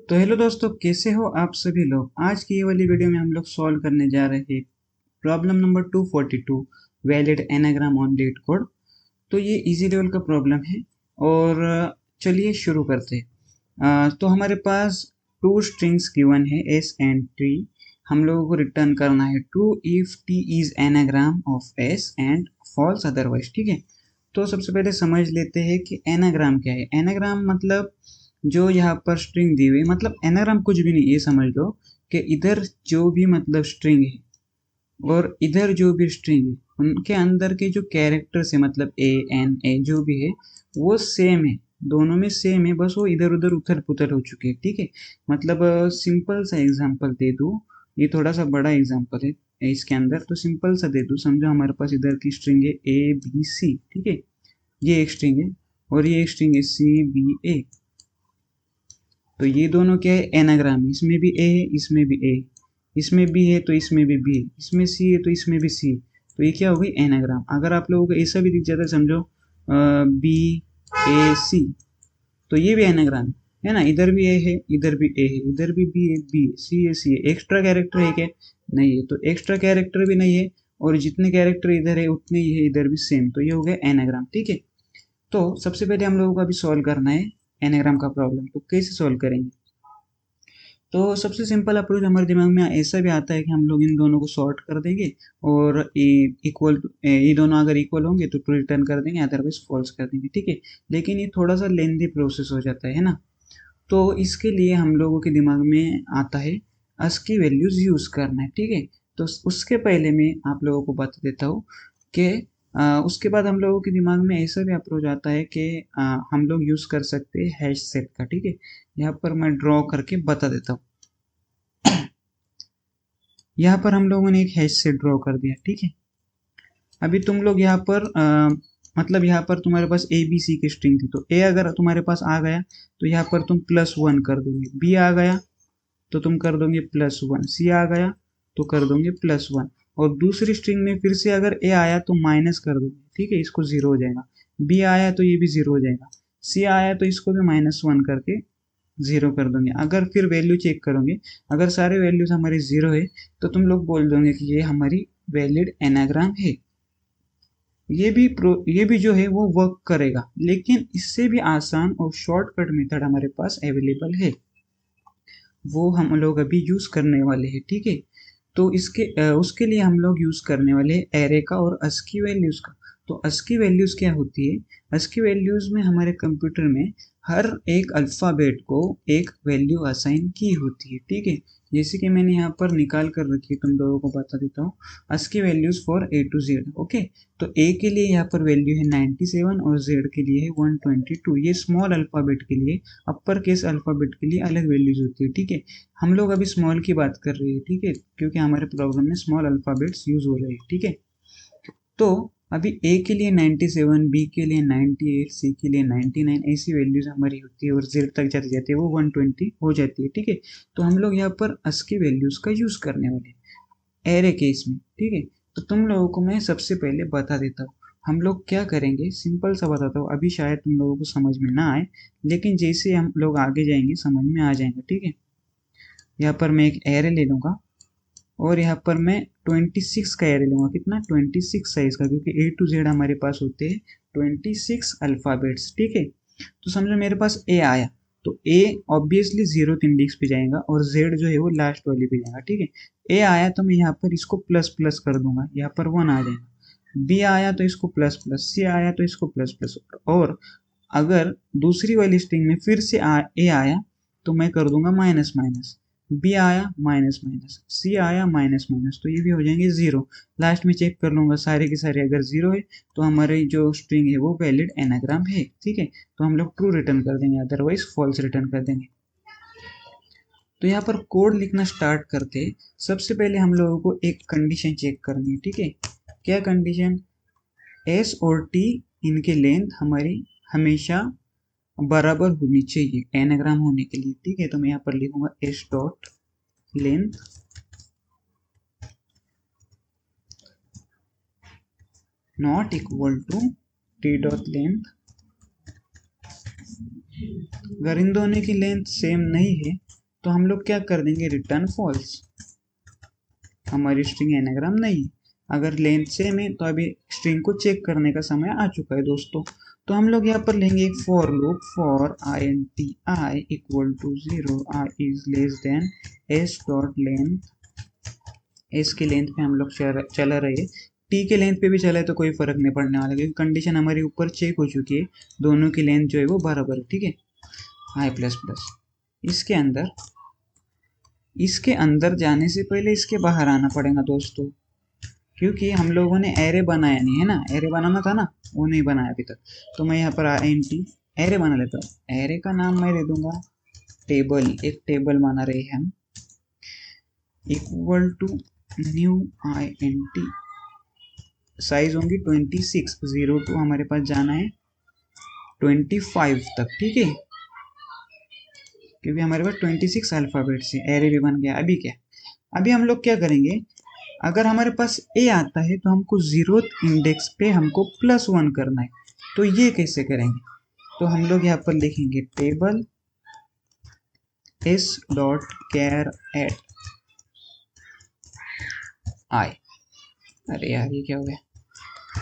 तो हेलो दोस्तों, कैसे हो आप सभी लोग। आज की ये वाली वीडियो में हम लोग सॉल्व करने जा रहे हैं problem number 242, valid anagram on leet code. तो ये इजी लेवल का प्रॉब्लम है और चलिए शुरू करते हैं। तो हमारे पास टू स्ट्रिंग्स गिवन है एस एंड टी। हम लोगों को रिटर्न करना है true if T is anagram of S and false otherwise. ठीक है, तो सबसे पहले समझ लेते हैं कि एनाग्राम क्या है। एनाग्राम मतलब जो यहाँ पर स्ट्रिंग दी हुई, मतलब एनाग्राम कुछ भी नहीं, ये समझ लो कि इधर जो भी मतलब स्ट्रिंग है और इधर जो भी स्ट्रिंग है उनके अंदर के जो कैरेक्टर्स है, मतलब ए एन ए जो भी है वो सेम है, दोनों में सेम है, बस वो इधर उधर उथल पुथल हो चुके हैं। ठीक है, मतलब सिंपल सा एग्जांपल दे दूँ, ये थोड़ा सा बड़ा एग्जांपल है इसके अंदर, तो सिंपल सा दे दूँ। समझो हमारे पास इधर की स्ट्रिंग है ए बी सी। ठीक है, ये एक स्ट्रिंग है और ये एक स्ट्रिंग है सी बी ए। तो ये दोनों क्या है, एनाग्राम है। इसमें भी ए है, इसमें भी ए, इसमें बी है तो इसमें भी बी है, इसमें सी है तो इसमें भी सी है। तो ये क्या हो गई, एनाग्राम। अगर आप लोगों को ऐसा भी दिख जाता है, समझो बी ए सी, तो ये भी एनाग्राम है ना। इधर भी ए है, इधर भी ए है, इधर भी बी है, बी सी है, सी है। एक्स्ट्रा कैरेक्टर है क्या, नहीं है। तो एक्स्ट्रा कैरेक्टर भी नहीं है और जितने कैरेक्टर इधर है उतने ही है इधर भी, सेम। तो ये हो गया एनाग्राम। ठीक है, तो सबसे पहले हम लोगों को अभी सॉल्व करना है एनाग्राम का प्रॉब्लम। तो कैसे सॉल्व करेंगे, तो सबसे सिंपल अप्रोच हमारे दिमाग में ऐसा भी आता है कि हम लोग इन दोनों को सॉर्ट कर देंगे और इक्वल, ये दोनों अगर इक्वल होंगे तो ट्रू रिटर्न कर देंगे, अदरवाइज फॉल्स कर देंगे। ठीक है, लेकिन ये थोड़ा सा लेंदी प्रोसेस हो जाता है ना। तो इसके लिए हम लोगों के दिमाग में आता है ASCII वैल्यूज यूज करना है। ठीक है, तो उसके पहले मैं आप लोगों को बता देता हूँ कि उसके बाद हम लोगों के दिमाग में ऐसा भी अप्रोच आता है कि हम लोग यूज कर सकते हैं हैश सेट का। ठीक है, यहाँ पर मैं ड्रॉ करके बता देता हूँ। यहाँ पर हम लोगों ने एक हैश सेट ड्रॉ कर दिया। ठीक है, अभी तुम लोग यहाँ पर मतलब यहाँ पर तुम्हारे पास ए बी सी की स्ट्रिंग थी, तो ए अगर तुम्हारे पास आ गया तो यहाँ पर तुम +1 कर दोगे, बी आ गया तो तुम कर दोगे +1, सी आ गया तो कर दोगे +1, और दूसरी स्ट्रिंग में फिर से अगर ए आया तो माइनस कर दोगे। ठीक है, इसको 0 हो जाएगा। बी आया तो ये भी 0 हो जाएगा। सी आया तो इसको भी -1 करके 0 कर दोगे। अगर फिर वैल्यू चेक करोगे, अगर सारे वैल्यूज हमारे 0 है तो तुम लोग बोल दोगे कि ये हमारी वैलिड एनाग्राम है। ये भी जो है वो वर्क करेगा, लेकिन इससे भी आसान और शॉर्टकट मेथड हमारे पास अवेलेबल है, वो हम लोग अभी यूज करने वाले हैं। ठीक है, तो उसके लिए हम लोग यूज करने वाले हैं एरे का और ASCII वैल्यूज का। तो ASCII वैल्यूज क्या होती है, ASCII वैल्यूज में हमारे कंप्यूटर में हर एक अल्फाबेट को एक वैल्यू असाइन की होती है। ठीक है, जैसे कि मैंने यहाँ पर निकाल कर रखी है, तुम लोगों को बता देता हूँ। ASCII values for A to Z। Okay, तो ए के लिए यहाँ पर वैल्यू है 97 और जेड के लिए है 122। ये स्मॉल अल्फाबेट के लिए, अपर केस अल्फाबेट के लिए अलग वैल्यूज होती है। ठीक है, हम लोग अभी स्मॉल की बात कर रहे हैं। ठीक है, क्योंकि हमारे प्रॉब्लम में स्मॉल अल्फाबेट्स यूज हो रहे हैं। ठीक है, तो अभी ए के लिए 97, बी के लिए 98, सी के लिए 99, ऐसी वैल्यूज हमारी होती है और जेड तक जाती जाती है वो 120 हो जाती है। ठीक है, तो हम लोग यहाँ पर ASCII वैल्यूज का यूज करने वाले हैं एरे केस में। ठीक है, तो तुम लोगों को मैं सबसे पहले बता देता हूँ हम लोग क्या करेंगे। सिंपल सा बताता हूँ, अभी शायद तुम लोगों को समझ में ना आए, लेकिन जैसे हम लोग आगे जाएंगे समझ में आ जाएंगे। ठीक है, यहाँ पर मैं एक एरे ले लूँगा और यहाँ पर मैं 26 का एरे लूँगा। कितना, 26 साइज का, क्योंकि A to Z हमारे पास होते हैं 26 अल्फ़ाबेट्स। ठीक है, तो समझो मेरे पास ए आया तो ए ऑब्वियसली 0th इंडेक्स पे जाएगा और जेड जो है वो लास्ट वाली पे जाएगा। ठीक है, ए आया तो मैं यहाँ पर इसको प्लस प्लस कर दूंगा, यहाँ पर 1 आ जाएगा। बी आया तो इसको प्लस प्लस, सी आया तो इसको प्लस प्लस, और अगर दूसरी वाली स्ट्रिंग में फिर से ए आया तो मैं कर दूंगा माइनस माइनस, बी आया माइनस माइनस, सी आया माइनस माइनस, तो ये भी हो जाएंगे 0। लास्ट में चेक कर लूंगा सारे के सारे अगर 0 है तो हमारी जो स्ट्रिंग है वो वैलिड एनाग्राम है। ठीक है, तो हम लोग ट्रू रिटर्न कर देंगे, अदरवाइज फॉल्स रिटर्न कर देंगे। तो यहाँ पर कोड लिखना स्टार्ट करते सबसे पहले हम लोगों को एक कंडीशन चेक करनी है। ठीक है, क्या कंडीशन, एस और टी इनकी लेंथ हमारी हमेशा बराबर होनी चाहिए एनाग्राम होने के लिए। ठीक है, तो मैं यहाँ पर लिखूंगा S dot length not equal to T dot length. अगर इन दोनों की लेंथ सेम नहीं है तो हम लोग क्या कर देंगे, रिटर्न फॉल्स। हमारी स्ट्रिंग एनाग्राम नहीं, अगर लेंथ सेम है तो अभी स्ट्रिंग को चेक करने का समय आ चुका है दोस्तों। तो हम लोग यहाँ पर लेंगे एक for loop for i equal to 0, i is less than s dot length. s के लेंथ पे हम लोग चला रहे, t के लेंथ पे भी चला है तो कोई फर्क नहीं पड़ने वाला, क्योंकि कंडीशन हमारे ऊपर चेक हो चुकी है, दोनों की लेंथ जो है वो बराबर है, ठीक है। i प्लस प्लस, इसके अंदर जाने से पहले इसके बाहर आना पड़ेगा दोस्तों, क्योंकि हम लोगों ने एरे बनाया नहीं है ना, एरे बनाना था ना, वो नहीं बनाया अभी तक। तो मैं यहाँ पर int एरे बना लेता हूँ। एरे का नाम मैं दे दूंगा टेबल, एक टेबल बना रहे हैं हम, equal to new int, size होंगी 26, 0 टू हमारे पास जाना है 25 तक, ठीक है, क्योंकि हमारे पास 26 अल्फ़ाबेट से एरे भी बन गया। अभी क्या, अभी हम लोग क्या करेंगे, अगर हमारे पास ए आता है तो हमको 0th इंडेक्स पे हमको +1 करना है। तो ये कैसे करेंगे, तो हम लोग यहाँ पर लिखेंगे table s dot care at I. अरे यार ये क्या हो गया,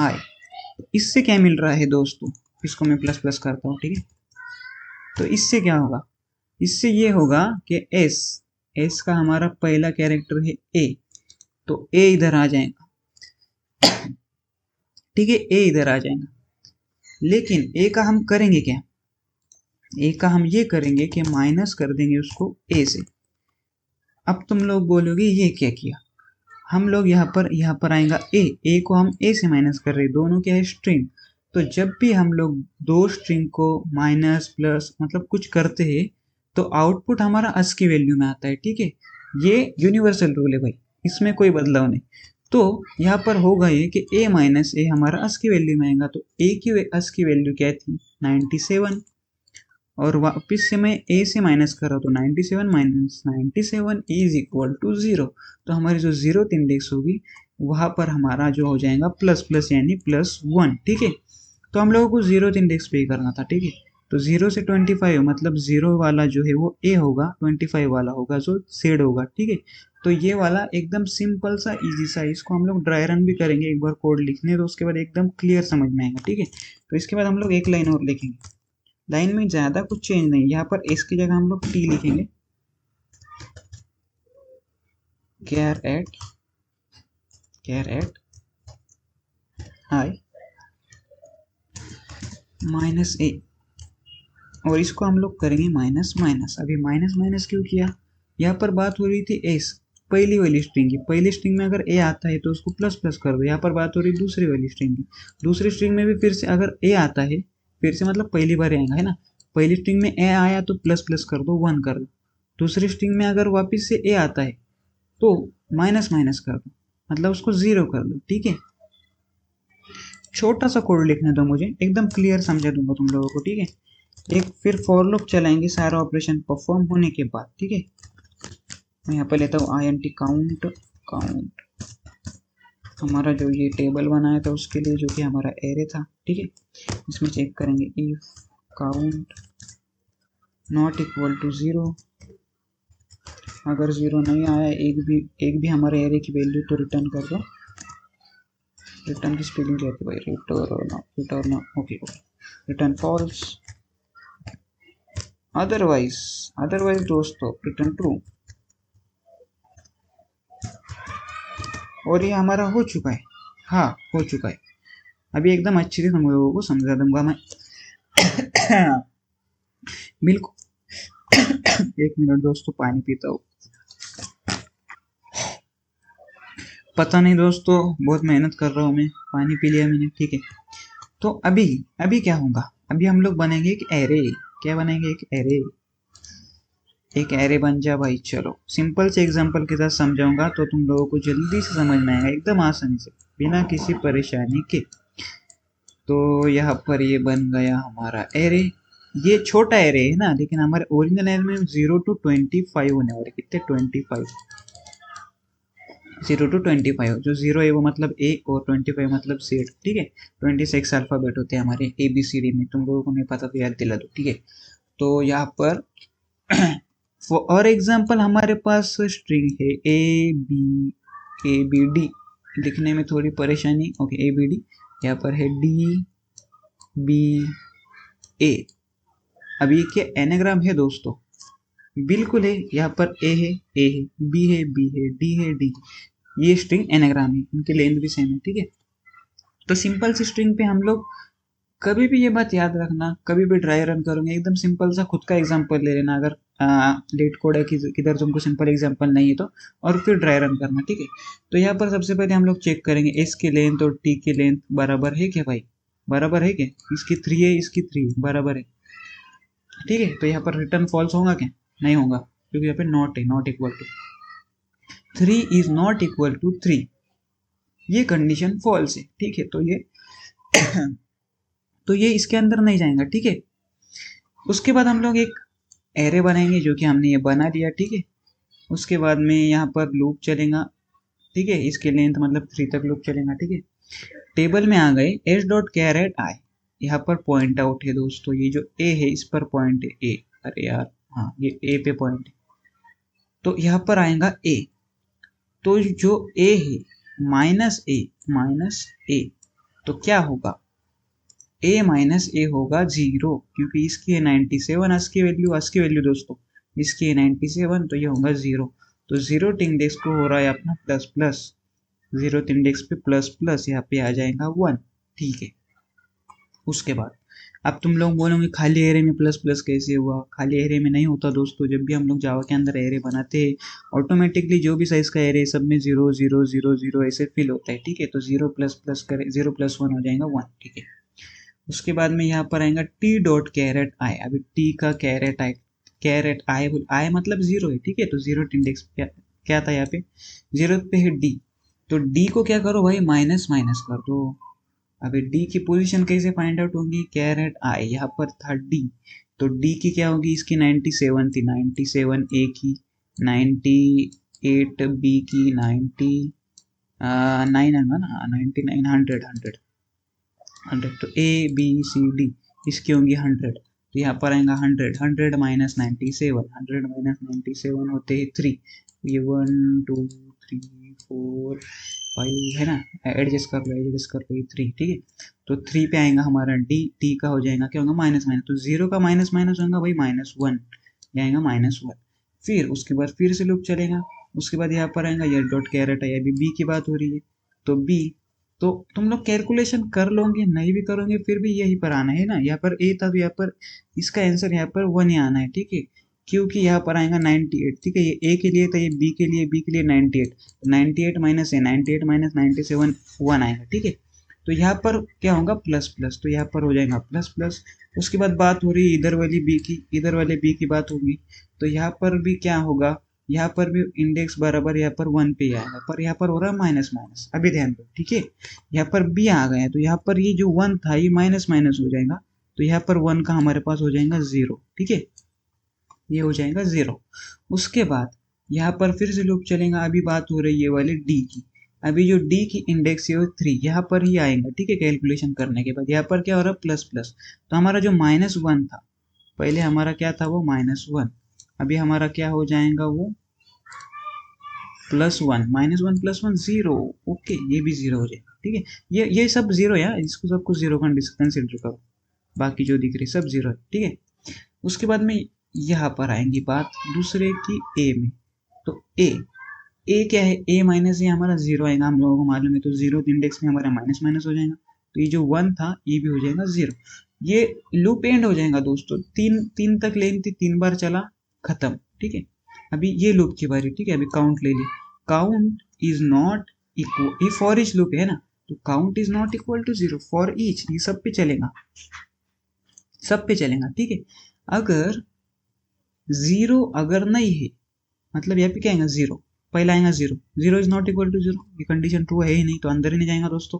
आई। इससे क्या मिल रहा है दोस्तों, इसको मैं प्लस प्लस करता हूँ, ठीक है। तो इससे क्या होगा, इससे ये होगा कि s का हमारा पहला कैरेक्टर है a, तो a इधर आ जाएगा, ठीक है, a इधर आ जाएगा। लेकिन a का हम करेंगे क्या, a का हम ये करेंगे कि माइनस कर देंगे उसको a से। अब तुम लोग बोलोगे ये क्या किया, हम लोग यहाँ पर आएगा a को हम a से माइनस कर रहे हैं, दोनों क्या है स्ट्रिंग। तो जब भी हम लोग दो स्ट्रिंग को माइनस प्लस मतलब कुछ करते हैं तो आउटपुट हमारा अस की वैल्यू में आता है, ठीक है। ये यूनिवर्सल रूल है भाई, इसमें कोई बदलाव नहीं। तो यहाँ पर होगा ये कि a माइनस ए हमारा अस की वैल्यू में आएगा, तो a की अस की वैल्यू क्या थी 97, और वापस से मैं a से माइनस कर रहा हूँ, तो 97 माइनस 97 इज इक्वल टू 0। तो हमारी जो 0th इंडेक्स होगी वहाँ पर हमारा जो हो जाएगा प्लस प्लस यानी +1, ठीक है। तो हम लोगों को 0th इंडेक्स पे ही करना था, ठीक है। तो 0 से 25 मतलब 0 वाला जो है वो a होगा, 25 वाला होगा जो z होगा, ठीक है। तो ये वाला एकदम सिंपल सा इजी सा, इसको हम लोग ड्राई रन भी करेंगे, एक बार कोड लिखने तो उसके बाद एकदम क्लियर समझ में आएगा, ठीक है। तो इसके बाद हम लोग एक लाइन और लिखेंगे, लाइन में ज़्यादा कुछ चेंज नहीं, यहाँ पर s की जगह हम लोग t लिखेंगे, कैर एट आई माइनस ए, और इसको हम लोग करेंगे माइनस माइनस। अभी माइनस माइनस क्यों किया, यहाँ पर बात हो रही थी s पहली वाली स्ट्रिंग की, पहली स्ट्रिंग में अगर a आता है तो उसको प्लस प्लस कर दो। यहाँ पर बात हो रही है दूसरी वाली स्ट्रिंग की, दूसरी स्ट्रिंग में भी फिर से अगर a आता है, फिर से मतलब पहली बार आएगा है ना, पहली स्ट्रिंग में a आया तो प्लस प्लस कर दो, 1 कर दो। दूसरी स्ट्रिंग में अगर वापस से a आता है तो माइनस माइनस कर दो, मतलब उसको 0 कर दो, ठीक है। छोटा सा कोड लिखने दो मुझे, एकदम क्लियर समझा दूंगा तुम लोगों को, ठीक है। एक फिर फॉर लूप चलाएंगे सारा ऑपरेशन परफॉर्म होने के बाद, ठीक है। मैं यहाँ पर लेता हूँ int काउंट, हमारा जो ये टेबल बनाया था उसके लिए, जो कि हमारा एरे था, ठीक है। इसमें चेक करेंगे if count not equal to 0, अगर 0 नहीं आया, एक भी हमारे एरे की वैल्यू, तो रिटर्न कर दो। रिटर्न की स्पेलिंग क्या थी भाई, return okay, return false, otherwise दोस्तों रिटर्न ट्रू। और ये हमारा हो चुका है, हाँ हो चुका है। अभी एकदम अच्छी से तुम लोगों को समझा दूंगा मैं बिल्कुल। एक मिनट दोस्तों, पानी पीता हूँ। पता नहीं दोस्तों, बहुत मेहनत कर रहा हूँ मैं, पानी पी लिया मैंने, ठीक है। तो अभी क्या होगा, अभी हम लोग बनेंगे एक एरे। क्या बनेंगे, एक एरे बन जा भाई। चलो सिंपल से एग्जांपल के साथ समझाऊंगा तो तुम लोगों को जल्दी से समझ में आएगा, एकदम आसानी से, बिना किसी परेशानी के। तो यहाँ पर ये बन गया हमारा एरे। ये छोटा एरे है ना, लेकिन हमारे ओरिजिनल एरे में 0 to 25 होने वाले, कितने 25, 0 to 25, जो 0 है वो मतलब A और 25 मतलब Z, ठीक है। 26 अल्फ़ाबेट होते हैं हमारे ABCD में, तुम लोगों को नहीं पता तो याद दिला दो, ठीक है। तो यहाँ पर और एग्जांपल हमारे पास स्ट्रिंग है ए बी डी, लिखने में थोड़ी परेशानी, ओके ए बी डी, यहाँ पर है डी बी ए। अब ये क्या एनाग्राम है दोस्तों? बिल्कुल है, यहाँ पर ए है बी है डी है डी, ये स्ट्रिंग एनाग्राम है, इनकी लेंथ भी सेम है, ठीक है। तो सिंपल सी स्ट्रिंग पे हम लोग कभी भी ये बात याद रखना, कभी भी ड्राई रन करोगे एकदम सिंपल सा खुद का एग्जांपल ले लेना, अगर लेट कोड है किधर तुमको सिंपल एग्जांपल नहीं है तो, और फिर ड्राई रन करना, ठीक है। तो यहाँ पर सबसे पहले हम लोग चेक करेंगे एस की लेंथ और टी की लेंथ बराबर है क्या भाई, बराबर है क्या? इसकी 3 है, इसकी 3 बराबर है, ठीक है। तो यहाँ पर रिटर्न फॉल्स होगा क्या? नहीं होगा, क्योंकि यहाँ पे नॉट है, not equal to 3 is not equal to 3, ये कंडीशन फॉल्स है, ठीक है। तो ये तो ये इसके अंदर नहीं जाएगा, ठीक है। उसके बाद हम लोग एक एरे बनाएंगे, जो कि हमने ये बना दिया, ठीक है। उसके बाद में यहाँ पर लूप चलेगा, ठीक है, इसके लेंथ मतलब 3 तक लूप चलेगा, ठीक है। टेबल में आ गए एच डॉट कैरेट आई, यहाँ पर पॉइंट आउट है दोस्तों, ये जो ए है इस पर पॉइंट है ए, अरे यार हाँ ये ए पे पॉइंट है, तो यहाँ पर आएगा ए। तो जो ए है माइनस ए, तो क्या होगा? ए माइनस ए होगा 0, क्योंकि इसकी है 97, असकी वैल्यू दोस्तों इसकी है 97, तो ये होगा 0। तो 0 इंडेक्स को हो रहा है अपना प्लस प्लस, 0 इंडेक्स पे प्लस प्लस, यहाँ पे आ जाएगा 1, ठीक है। उसके बाद अब तुम लोग बोलोगे खाली एरे में प्लस प्लस कैसे हुआ? खाली एरे में नहीं होता दोस्तों, जब भी हम लोग जावा के अंदर एरे बनाते हैं ऑटोमेटिकली जो भी साइज का एरे सब में 0 0 0 0 ऐसे फिल होता है, ठीक है। तो 0 प्लस प्लस करे 0 प्लस 1 हो जाएगा 1, ठीक है। उसके बाद में यहाँ पर आएगा टी डॉट कैरेट आई, अभी टी का कैरेट आई मतलब 0 है, ठीक है। तो 0 इंडेक्स क्या था यहाँ पे? 0 पे है डी, तो डी को क्या करो भाई माइनस माइनस कर दो। अभी डी की पोजीशन कैसे फाइंड आउट होगी? कैरेट आई यहाँ पर था डी, तो डी की क्या होगी? इसकी 97 थी, 97 ए की, 98 बी की, 9 है ना, 99 100 तो ए बी सी डी इसकी होंगी 100, तो यहाँ पर आएगा 100 माइनस 97, 100 माइनस 97 होते हैं 3, ये 1 2 3 4 5 है ना, एडजस्ट कर लो ये 3, ठीक है। तो 3 पे आएगा हमारा डी, टी का हो जाएगा क्या होगा? माइनस माइनस, तो 0 का माइनस माइनस होगा भाई -1, ये आएगा -1। फिर उसके बाद फिर से लूप चलेगा, उसके बाद यहाँ पर आएगा ये डॉट कैरेट है, अभी बी की बात हो रही है, तो बी, तो तुम लोग कैलकुलेशन कर लोगे नहीं भी करोगे फिर भी यही पर आना है ना, यहाँ पर ए था तो यहाँ पर इसका आंसर यहाँ पर 1 ही आना है, ठीक है। क्योंकि यहाँ पर आएगा 98, ठीक है, ये ए के लिए था, ये बी के लिए 98, 98 माइनस ए, 98 माइनस 97 1 आएगा, ठीक है। तो यहाँ पर क्या होगा? प्लस प्लस, तो यहाँ पर हो जाएगा प्लस प्लस। उसके बाद बात हो रही है इधर वाली बी की, इधर वाले बी की बात होगी, तो यहाँ पर भी क्या होगा? यहाँ पर भी इंडेक्स बराबर यहाँ पर 1 पे आएगा, पर यहाँ पर हो रहा है माइनस माइनस, अभी ध्यान दो, ठीक है। यहाँ पर बी आ गया, तो यहाँ पर ये जो 1 था ये माइनस माइनस हो जाएगा, तो यहाँ पर 1 का हमारे पास हो जाएगा 0, ठीक है, ये हो जाएगा 0। उसके बाद यहाँ पर फिर से लूप चलेगा, अभी बात हो रही है ये वाली डी की, अभी जो डी की इंडेक्स है वो 3 यहाँ पर ही आएगा, ठीक है। कैलकुलेशन करने के बाद यहाँ पर क्या हो रहा है? प्लस प्लस, तो हमारा जो -1 था पहले, हमारा क्या था? वो -1, अभी हमारा क्या हो जाएगा? वो +1, -1 + 1 0, ओके, ये भी 0 हो जाएगा, ठीक है। ये सब 0 है, इसको सबको 0 कंसिडर करो, बाकी जो दिख रही सब 0 है, ठीक है। उसके बाद में यहाँ पर आएंगी बात दूसरे की ए में, तो ए क्या है? ए माइनस ये हमारा 0 आएगा, हम लोगों को मालूम है, तो 0 इंडेक्स में हमारा माइनस माइनस हो जाएगा, तो ये जो 1 था ये भी हो जाएगा 0। ये लूप एंड हो जाएगा दोस्तों, 3 तक लेन थी, 3 बार चला, खत्म, ठीक है। अभी ये लूप की बारी, ठीक है, अभी काउंट ले ली, काउंट इज नॉट इक्वल, ये फॉर ईच लूप है ना, तो count is not equal to 0 for each, ये सब पे चलेगा, ठीक है। अगर 0 अगर नहीं है, मतलब यहाँ पे क्या आएगा? 0, पहला आएगा 0, 0 इज नॉट इक्वल टू 0, ये कंडीशन ट्रू है ही नहीं, तो अंदर ही नहीं जाएगा दोस्तों।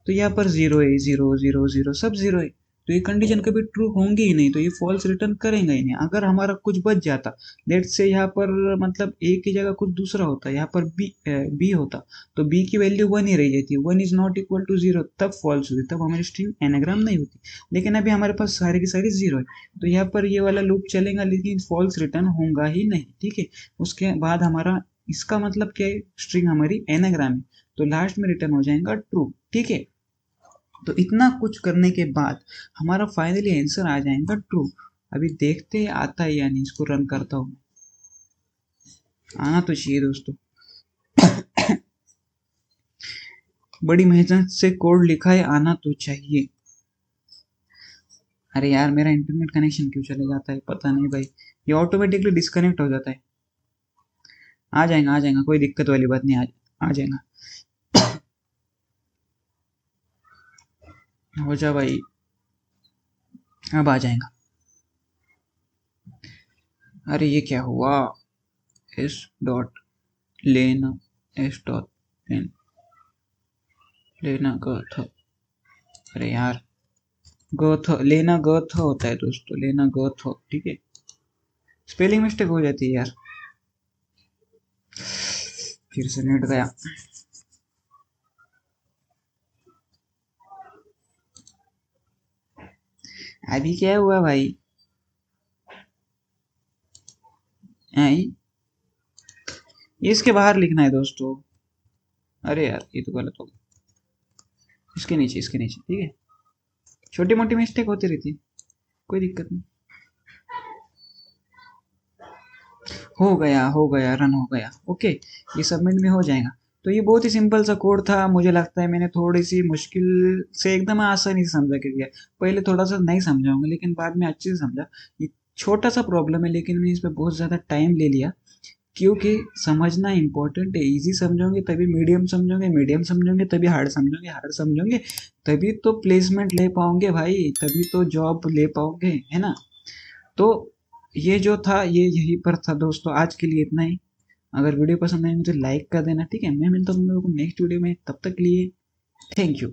तो यहाँ पर 0 है, 0 0 0 सब 0 है, तो ये कंडीशन कभी ट्रू होंगी ही नहीं, तो ये फॉल्स रिटर्न करेंगे ही नहीं। अगर हमारा कुछ बच जाता, लेट्स से यहाँ पर मतलब ए की जगह कुछ दूसरा होता, यहाँ पर बी होता, तो बी की वैल्यू 1 ही रह जाती, 1 इज नॉट इक्वल टू 0, तब फॉल्स होती, तब हमारी स्ट्रिंग एनाग्राम नहीं होती। लेकिन अभी हमारे पास सारे की सारी 0 है, तो यहाँ पर ये वाला लूप चलेगा लेकिन फॉल्स रिटर्न होगा ही नहीं, ठीक है। उसके बाद हमारा इसका मतलब क्या है, स्ट्रिंग हमारी एनाग्राम है, तो लास्ट में रिटर्न हो जाएगा ट्रू, ठीक है। तो इतना कुछ करने के बाद हमारा फाइनली आंसर आ जाएगा ट्रू। अभी देखते हैं आता है या नहीं, इसको रन करता हूँ। आना तो चाहिए दोस्तों। बड़ी मेहनत से कोड लिखा है, आना तो चाहिए। अरे यार मेरा इंटरनेट कनेक्शन क्यों चले जाता है पता नहीं भाई, ये ऑटोमेटिकली डिस्कनेक्ट हो जाता है। आ जाएगा कोई दिक्कत वाली बात नहीं, आ जाएगा। हो जा भाई, अब आ जाएगा। अरे ये क्या हुआ, एस डॉट लेना, एस डॉट लेना ग था, अरे यार ग था, लेना ग था होता है दोस्तों, लेना ग था, ठीक है। स्पेलिंग मिस्टेक हो जाती है यार। फिर से नेट गया। अभी क्या हुआ भाई, आई इसके बाहर लिखना है दोस्तों। अरे यार ये तो गलत हो गया, इसके नीचे, इसके नीचे, ठीक है। छोटी मोटी मिस्टेक होती रहती है, कोई दिक्कत नहीं। हो गया रन हो गया, ओके। ये सबमिट में हो जाएगा। तो ये बहुत ही सिंपल सा कोड था, मुझे लगता है मैंने थोड़ी सी मुश्किल से एकदम आसानी से समझा के दिया। पहले थोड़ा सा नहीं समझाऊंगा लेकिन बाद में अच्छे से समझा। ये छोटा सा प्रॉब्लम है लेकिन मैंने इस पर बहुत ज़्यादा टाइम ले लिया, क्योंकि समझना इंपॉर्टेंट है। इजी समझोगे तभी मीडियम समझोगे, मीडियम समझोगे तभी हार्ड समझोगे, हार्ड समझोगे तभी तो प्लेसमेंट ले पाओगे भाई, तभी तो जॉब ले पाओगे, है ना। तो ये जो था ये यहीं पर था दोस्तों, आज के लिए इतना ही। अगर वीडियो पसंद आए मुझे लाइक कर देना, ठीक है। मैं मिलता हूँ तुम लोगों को नेक्स्ट वीडियो में, तब तक के लिए थैंक यू।